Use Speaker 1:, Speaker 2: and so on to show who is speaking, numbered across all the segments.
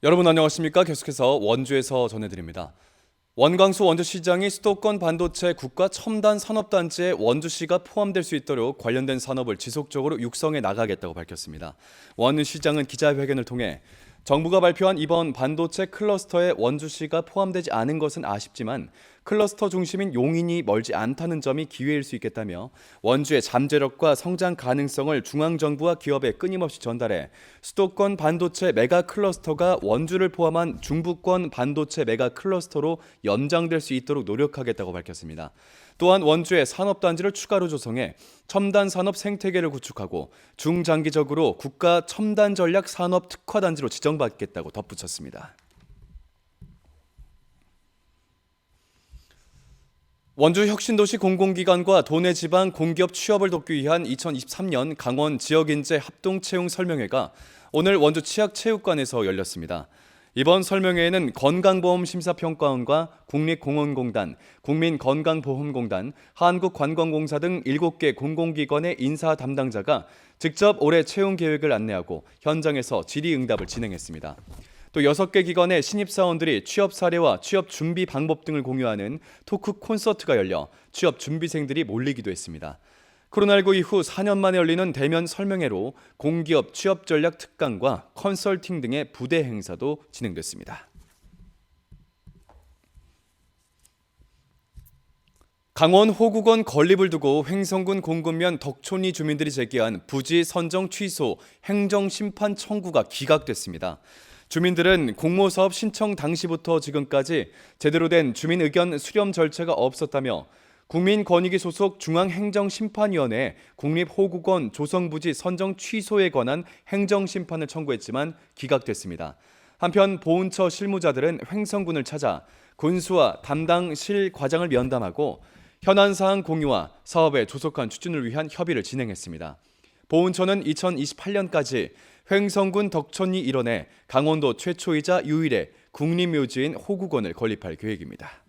Speaker 1: 여러분 안녕하십니까? 계속해서 원주에서 전해드립니다. 원광수 원주시장이 수도권 반도체 국가 첨단 산업단지에 원주시가 포함될 수 있도록 관련된 산업을 지속적으로 육성해 나가겠다고 밝혔습니다. 원 시장은 기자회견을 통해 정부가 발표한 이번 반도체 클러스터에 원주시가 포함되지 않은 것은 아쉽지만 클러스터 중심인 용인이 멀지 않다는 점이 기회일 수 있겠다며 원주의 잠재력과 성장 가능성을 중앙정부와 기업에 끊임없이 전달해 수도권 반도체 메가 클러스터가 원주를 포함한 중부권 반도체 메가 클러스터로 연장될 수 있도록 노력하겠다고 밝혔습니다. 또한 원주의 산업단지를 추가로 조성해 첨단 산업 생태계를 구축하고 중장기적으로 국가 첨단 전략 산업 특화단지로 지정받겠다고 덧붙였습니다. 원주 혁신도시 공공기관과 도내 지방 공기업 취업을 돕기 위한 2023년 강원 지역인재 합동채용 설명회가 오늘 원주 치학체육관에서 열렸습니다. 이번 설명회에는 건강보험심사평가원과 국립공원공단, 국민건강보험공단, 한국관광공사 등 7개 공공기관의 인사 담당자가 직접 올해 채용 계획을 안내하고 현장에서 질의응답을 진행했습니다. 또 6개 기관의 신입사원들이 취업 사례와 취업 준비 방법 등을 공유하는 토크 콘서트가 열려 취업 준비생들이 몰리기도 했습니다. 코로나19 이후 4년 만에 열리는 대면 설명회로 공기업 취업 전략 특강과 컨설팅 등의 부대 행사도 진행됐습니다. 강원 호국원 건립을 두고 횡성군 공군면 덕촌리 주민들이 제기한 부지 선정 취소 행정심판 청구가 기각됐습니다. 주민들은 공모사업 신청 당시부터 지금까지 제대로 된 주민 의견 수렴 절차가 없었다며 국민권익위 소속 중앙행정심판위원회에 국립호국원 조성부지 선정 취소에 관한 행정심판을 청구했지만 기각됐습니다. 한편 보훈처 실무자들은 횡성군을 찾아 군수와 담당 실 과장을 면담하고 현안사항 공유와 사업의 조속한 추진을 위한 협의를 진행했습니다. 보훈처는 2028년까지 횡성군 덕촌리 일원에 강원도 최초이자 유일의 국립묘지인 호국원을 건립할 계획입니다.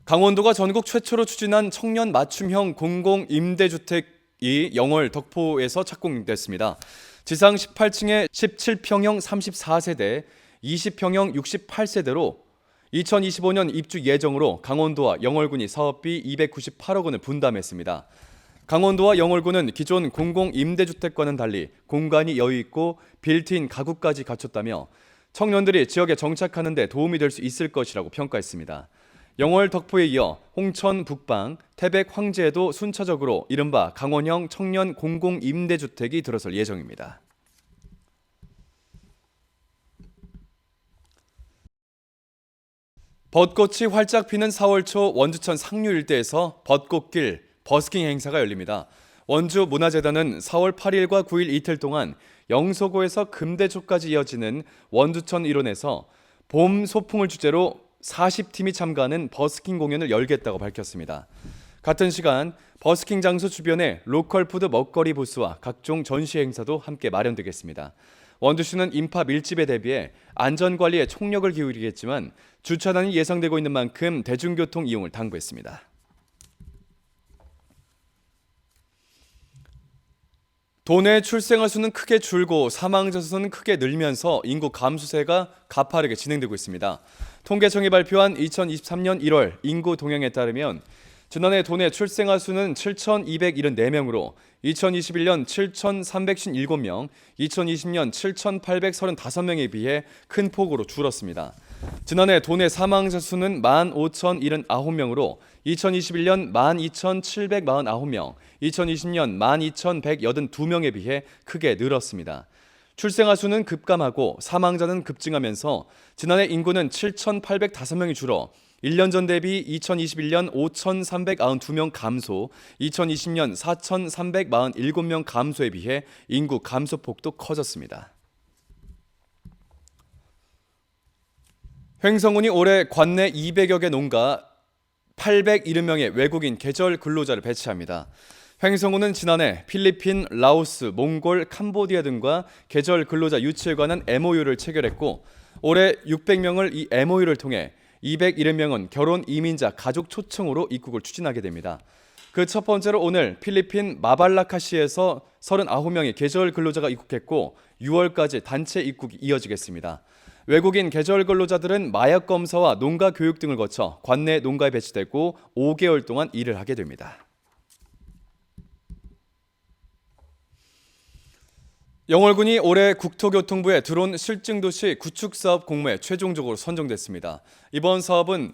Speaker 1: 강원도가 전국 최초로 추진한 청년 맞춤형 공공임대주택이 영월 덕포에서 착공됐습니다. 지상 18층에 17평형 34세대, 20평형 68세대로 2025년 입주 예정으로 강원도와 영월군이 사업비 298억 원을 분담했습니다. 강원도와 영월군은 기존 공공임대주택과는 달리 공간이 여유있고 빌트인 가구까지 갖췄다며 청년들이 지역에 정착하는 데 도움이 될 수 있을 것이라고 평가했습니다. 영월 덕포에 이어 홍천 북방, 태백 황제에도 순차적으로 이른바 강원형 청년 공공임대주택이 들어설 예정입니다. 벚꽃이 활짝 피는 4월 초 원주천 상류 일대에서 벚꽃길, 버스킹 행사가 열립니다. 원주 문화재단은 4월 8일과 9일 이틀 동안 영서고에서 금대초까지 이어지는 원주천 일원에서 봄 소풍을 주제로 40팀이 참가하는 버스킹 공연을 열겠다고 밝혔습니다. 같은 시간 버스킹 장소 주변에 로컬 푸드 먹거리 부스와 각종 전시 행사도 함께 마련되겠습니다. 원주시는 인파 밀집에 대비해 안전관리에 총력을 기울이겠지만 주차난이 예상되고 있는 만큼 대중교통 이용을 당부했습니다. 도내 출생아 수는 크게 줄고 사망자 수는 크게 늘면서 인구 감소세가 가파르게 진행되고 있습니다. 통계청이 발표한 2023년 1월 인구 동향에 따르면 지난해 도내 출생아 수는 7,274명으로 2021년 7,357명, 2020년 7,835명에 비해 큰 폭으로 줄었습니다. 지난해 도내 사망자 수는 15,079명으로 2021년 12,749명, 2020년 12,182명에 비해 크게 늘었습니다. 출생아 수는 급감하고 사망자는 급증하면서 지난해 인구는 7,805명이 줄어 1년 전 대비 2021년 5,392명 감소, 2020년 4,347명 감소에 비해 인구 감소폭도 커졌습니다. 횡성군이 올해 관내 200여 개 농가 870명의 외국인 계절 근로자를 배치합니다. 횡성군은 지난해 필리핀, 라오스, 몽골, 캄보디아 등과 계절 근로자 유치에 관한 MOU를 체결했고 올해 600명을 이 MOU를 통해 270명은 결혼 이민자 가족 초청으로 입국을 추진하게 됩니다. 그 첫 번째로 오늘 필리핀 마발라카시에서 39명의 계절 근로자가 입국했고 6월까지 단체 입국이 이어지겠습니다. 외국인 계절 근로자들은 마약 검사와 농가 교육 등을 거쳐 관내 농가에 배치되고 5개월 동안 일을 하게 됩니다. 영월군이 올해 국토교통부의 드론 실증도시 구축사업 공모에 최종적으로 선정됐습니다. 이번 사업은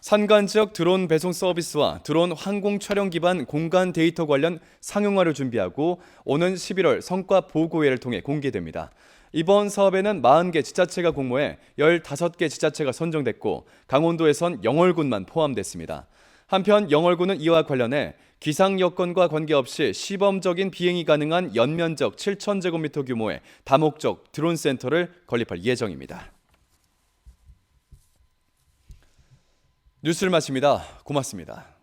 Speaker 1: 산간 지역 드론 배송 서비스와 드론 항공 촬영 기반 공간 데이터 관련 상용화를 준비하고 오는 11월 성과 보고회를 통해 공개됩니다. 이번 사업에는 40개 지자체가 공모해 15개 지자체가 선정됐고 강원도에선 영월군만 포함됐습니다. 한편 영월군은 이와 관련해 기상 여건과 관계없이 시범적인 비행이 가능한 연면적 7,000제곱미터 규모의 다목적 드론 센터를 건립할 예정입니다. 뉴스를 마칩니다. 고맙습니다.